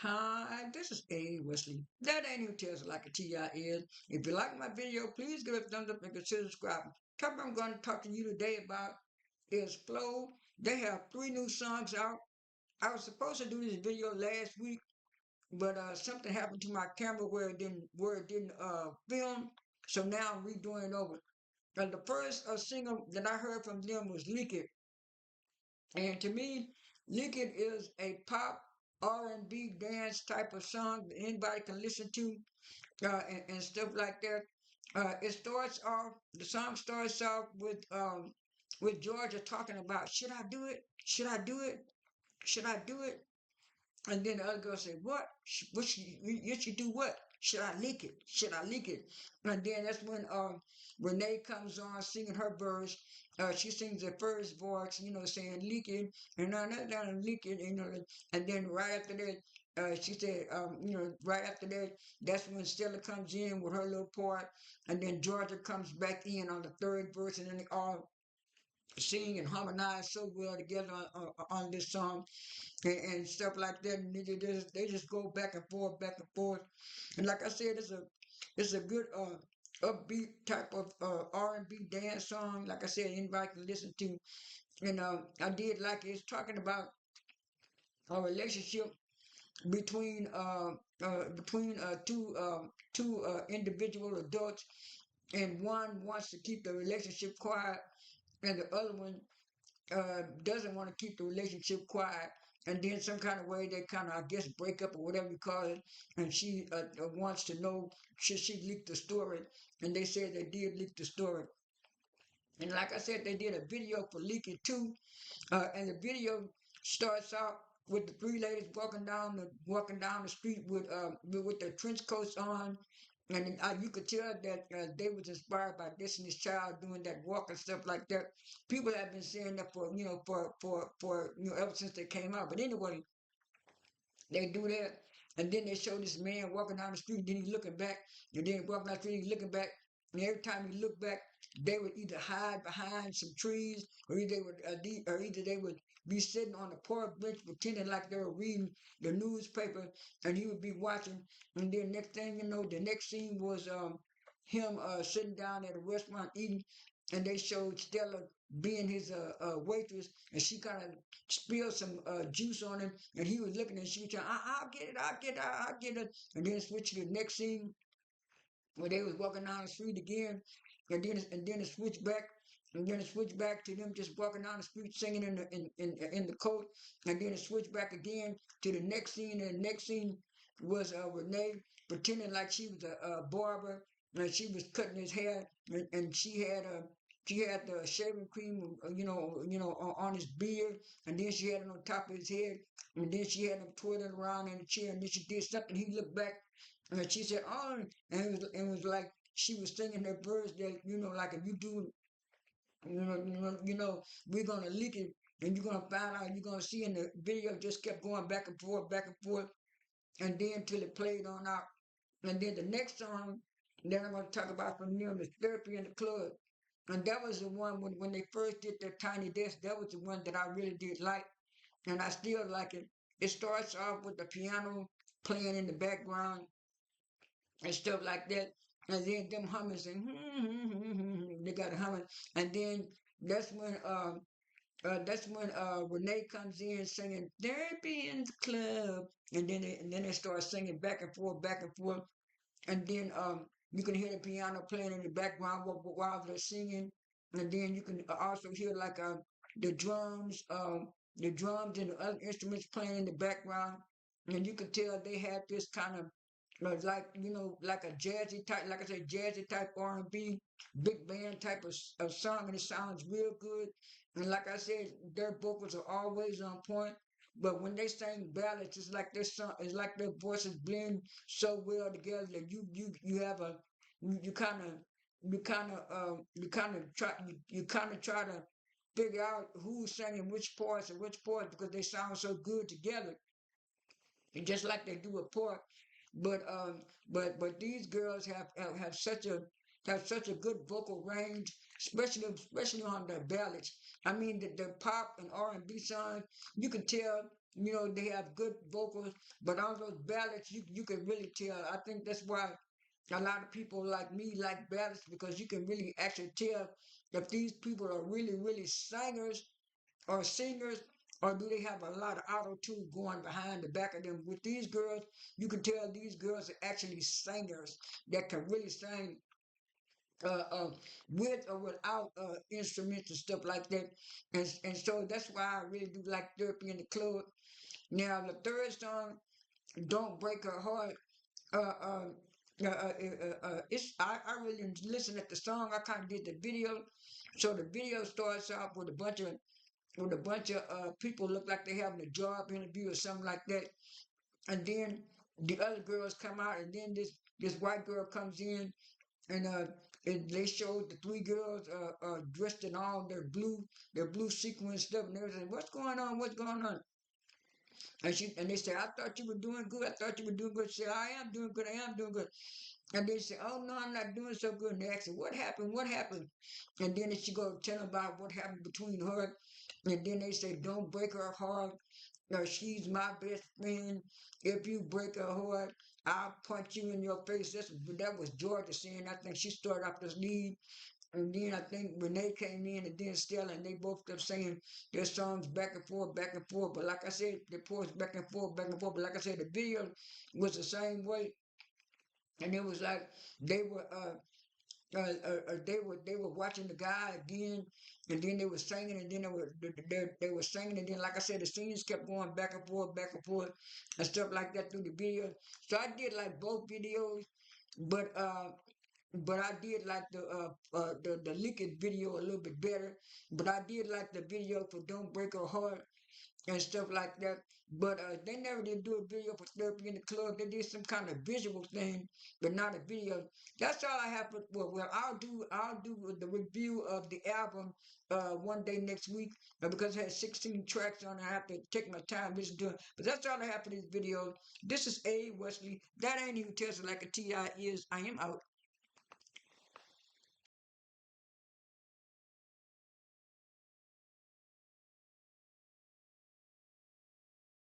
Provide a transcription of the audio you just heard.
Hi, this is A. Wesley. That ain't who tells it like a TI is. If you like my video, please give it a thumbs up and consider subscribing. Topic I'm going to talk to you today about is Flow. They have three new songs out. I was supposed to do this video last week, but something happened to my camera where it didn't film. So now I'm redoing it over. And the first single that I heard from them was Leak It. And to me, Liquid is a pop R&B dance type of song that anybody can listen to and stuff like that. The song starts off with Georgia talking about, should I do it? Should I do it? Should I do it? And then the other girl said, what? You should do what? Should I leak it? Should I leak it? And then that's when Renee comes on singing her verse. She sings the first voice, saying leak it, and I leak it, and then right after that, she said, right after that, that's when Stella comes in with her little part, and then Georgia comes back in on the third verse, and then they all sing and harmonize so well together on this song and stuff like that. And they just go back and forth, back and forth. And like I said, it's a good upbeat type of R&B dance song. Like I said, anybody can listen to. And I did like it. It's talking about a relationship between two individual adults, and one wants to keep the relationship quiet, and the other one doesn't want to keep the relationship quiet, and then some kind of way they kind of, I guess, break up or whatever you call it, and she wants to know should she leak the story, and they said they did leak the story. And like I said, they did a video for Leak It too, and the video starts out with the three ladies walking down the street with their trench coats on, and you could tell that they was inspired by Destiny's Child doing that walk and stuff like that. People have been saying that for ever since they came out. But anyway, they do that, and then they show this man walking down the street, then he looking back, and then walking down the street, he looking back, and every time he looked back, they would either hide behind some trees, or either they would be sitting on the park bench pretending like they were reading the newspaper, and he would be watching. And then next thing you know, the next scene was him sitting down at a restaurant eating, and they showed Stella being his waitress, and she kind of spilled some juice on him, and he was looking, and she was trying, I'll get it, I'll get it, and then switch to the next scene where they was walking down the street again, and then it switched back. And then it switched back to them just walking down the street singing in the coat. And then it switched back again to the next scene. And the next scene was Renee pretending like she was a barber, and she was cutting his hair, and she had the shaving cream, on his beard, and then she had it on top of his head, and then she had him twirling around in the chair, and then she did something. He looked back, and she said, "Oh," and it was like she was singing her verse that, like if you do, we're gonna leak it, and you're gonna find out, you're gonna see. And the video just kept going back and forth, and then till it played on out. And then the next song that I'm gonna talk about from them is Therapy in the Club. And that was the one when they first did their Tiny Desk, that was the one that I really did like, and I still like it. It starts off with the piano playing in the background and stuff like that. And then them humming saying, they got a humming. And then that's when Renee comes in singing Therapy in the Club. And then they start singing back and forth. And then you can hear the piano playing in the background while they're singing. And then you can also hear like the drums and the other instruments playing in the background. And you could tell they had this kind of like a jazzy type, like I said, jazzy type R&B, big band type of song, and it sounds real good. And like I said, their vocals are always on point. But when they sing ballads, it's like their voices blend so well together that you have a you kind of you kind of try to figure out who's singing which parts and which parts because they sound so good together, and just like they do a part. But but these girls have such a good vocal range, especially on their ballads. I mean, the pop and R&B songs, you can tell You know, they have good vocals, but on those ballads, you can really tell. I think that's why a lot of people like me like ballads because you can really actually tell if these people are really singers or singers, or do they have a lot of auto tune going behind the back of them. With these girls, you can tell these girls are actually singers that can really sing uh, uh, with or without instruments and stuff like that. And so that's why I really do like Thearpy in the club. Now the third song, "Don't Break Her Heart." Uh, uh, it's I really listen at the song. I kind of did the video. So the video starts off with a bunch of people look like they having a job interview or something like that, and then the other girls come out, and then this white girl comes in, and they showed the three girls dressed in all their blue sequin stuff, and they were saying, "What's going on? What's going on?" And they said, "I thought you were doing good. I thought you were doing good." She said, "I am doing good. I am doing good." And they said, "Oh no, I'm not doing so good." And they asked her, "What happened? What happened?" And then she go tell about what happened between her. And then they say, "Don't break her heart. She's my best friend. If you break her heart, I'll punch you in your face." That was Georgia saying. I think she started off this lead. And then I think Renee came in, and then Stella, and they both kept saying their songs back and forth, back and forth. But like I said, they paused back and forth, back and forth. But like I said, the video was the same way. And it was like they were they were watching the guy again, and then they were singing, and then they were singing, and then like I said, the scenes kept going back and forth, and stuff like that through the video. So I did like both videos, but I did like the Liquid video a little bit better. But I did like the video for "Don't Break Her Heart" and stuff like that. But they never did do a video for Thearpy in the club. They did some kind of visual thing, but not a video. That's all I have for well, I'll do the review of the album one day next week because it has 16 tracks on it. I have to take my time listen to it. But that's all I have for this video. This is A. Wesley. That ain't who tells it like a TI is. I am out.